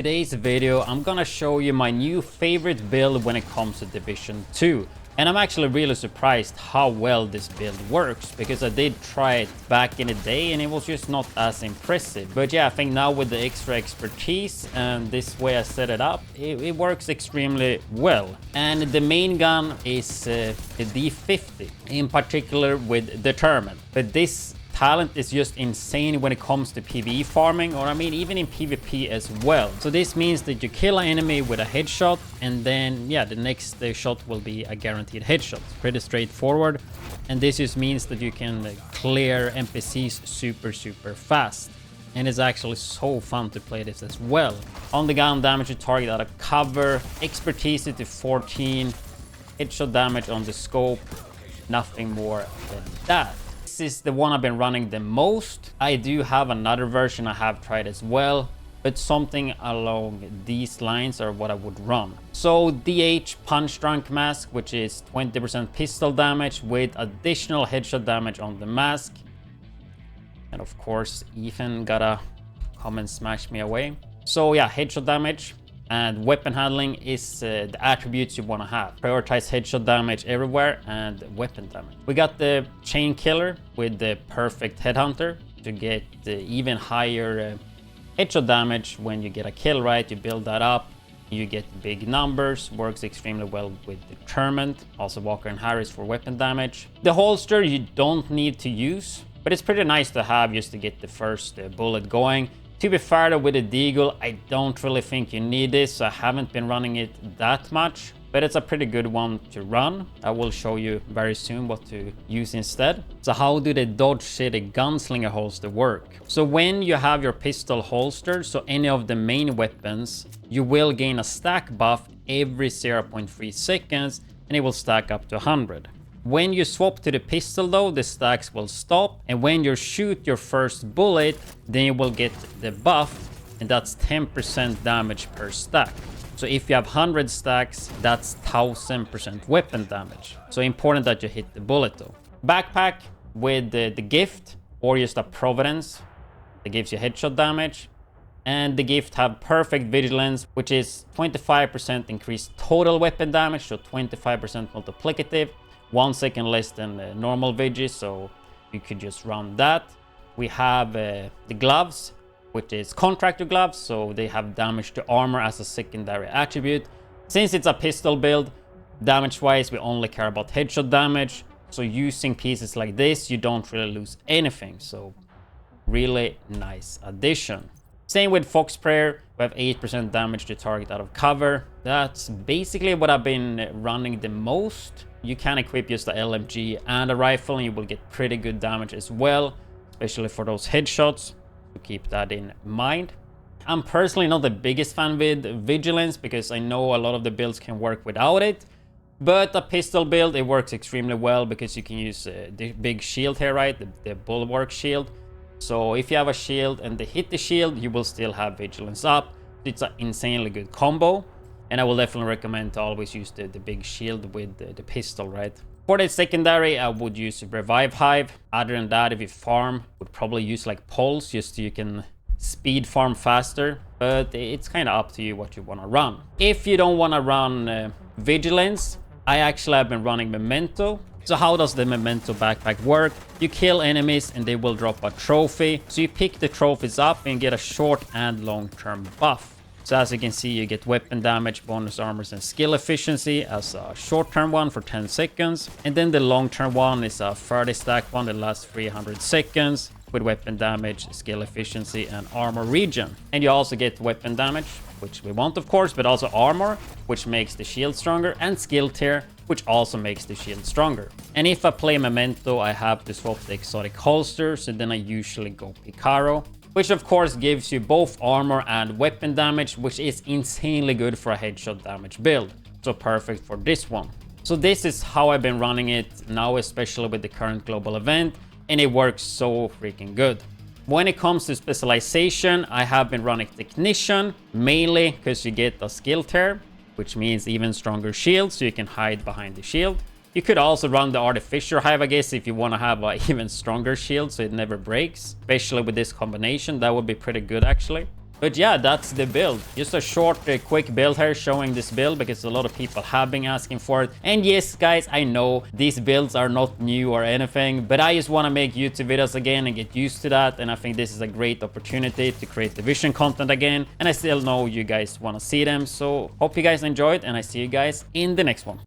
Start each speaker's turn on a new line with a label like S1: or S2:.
S1: Today's video, I'm gonna show you my new favorite build when it comes to Division 2. And I'm actually really surprised how well this build works, because I did try it back in the day and it was just not as impressive. But yeah, I think now with the extra expertise and this way I set it up, it works extremely well. And the main gun is the D50, in particular with Determined. But this talent is just insane when it comes to PvE farming, or I mean even in PvP as well. So this means that you kill an enemy with a headshot, and then yeah, the next shot will be a guaranteed headshot. It's pretty straightforward, and this just means that you can clear NPCs super fast. And it's actually so fun to play this as well. On the gun, damage to target out of cover, expertise to 14, headshot damage on the scope, nothing more than that. This is the one I've been running the most. I do have another version I have tried as well, but something along these lines are what I would run. So DH Punch Drunk Mask, which is 20% pistol damage with additional headshot damage on the mask. And of course, Ethan gotta come and smash me away. So yeah, headshot damage. And weapon handling is the attributes you want to have. Prioritize headshot damage everywhere and weapon damage. We got the chain killer with the perfect headhunter to get even higher headshot damage when you get a kill, right? You build that up, you get big numbers, works extremely well with Determined. Also Walker and Harris for weapon damage. The holster you don't need to use, but it's pretty nice to have just to get the first bullet going. To be fair though, with the Deagle, I don't really think you need this, so I haven't been running it that much, but it's a pretty good one to run. I will show you very soon what to use instead. So how do the Dodge City Gungslinger holster work? So when you have your pistol holstered, so any of the main weapons, you will gain a stack buff every 0.3 seconds, and it will stack up to 100. When you swap to the pistol though, the stacks will stop, and when you shoot your first bullet, then you will get the buff, and that's 10% damage per stack. So if you have 100 stacks, that's 1000% weapon damage. So important that you hit the bullet though. Backpack with the gift, or just a Providence, that gives you headshot damage. And the gift have perfect vigilance, which is 25% increased total weapon damage, so 25% multiplicative. 1 second less than normal Vigis, so you could just run that. We have the gloves, which is contractor gloves, so they have damage to armor as a secondary attribute. Since it's a pistol build, damage wise we only care about headshot damage, so using pieces like this you don't really lose anything, so really nice addition. Same with Fox Prayer, we have 8% damage to target out of cover. That's basically what I've been running the most. You can equip just the LMG and a rifle and you will get pretty good damage as well, especially for those headshots, so keep that in mind. I'm personally not the biggest fan with Vigilance, because I know a lot of the builds can work without it, but a pistol build, it works extremely well because you can use the big shield here, right, the bulwark shield. So if you have a shield and they hit the shield, you will still have Vigilance up. It's an insanely good combo. And I will definitely recommend to always use the big shield with the pistol, right? For the secondary, I would use Revive Hive. Other than that, if you farm, would probably use like Pulse, just so you can speed farm faster. But it's kind of up to you what you want to run. If you don't want to run Vigilance, I actually have been running Memento. So how does the Memento backpack work? You kill enemies and they will drop a trophy. So you pick the trophies up and get a short and long-term buff. So as you can see, you get weapon damage, bonus armors, and skill efficiency as a short-term one for 10 seconds. And then the long-term one is a 30 stack one that lasts 300 seconds with weapon damage, skill efficiency, and armor regen. And you also get weapon damage, which we want of course, but also armor, which makes the shield stronger, and skill tier, which also makes the shield stronger. And if I play Memento, I have to swap the exotic holster, so then I usually go Picaro, which of course gives you both armor and weapon damage, which is insanely good for a headshot damage build. So perfect for this one. So this is how I've been running it now, especially with the current global event, and it works so freaking good. When it comes to specialization, I have been running Technician, mainly because you get a skill tier, which means even stronger shield, so you can hide behind the shield. You could also run the Artificer Hive, I guess, if you want to have an even stronger shield so it never breaks. Especially with this combination, that would be pretty good actually. But yeah, that's the build. Just a short, quick build here showing this build because a lot of people have been asking for it. And yes, guys, I know these builds are not new or anything, but I just want to make YouTube videos again and get used to that. And I think this is a great opportunity to create Division content again. And I still know you guys want to see them. So hope you guys enjoyed, and I see you guys in the next one.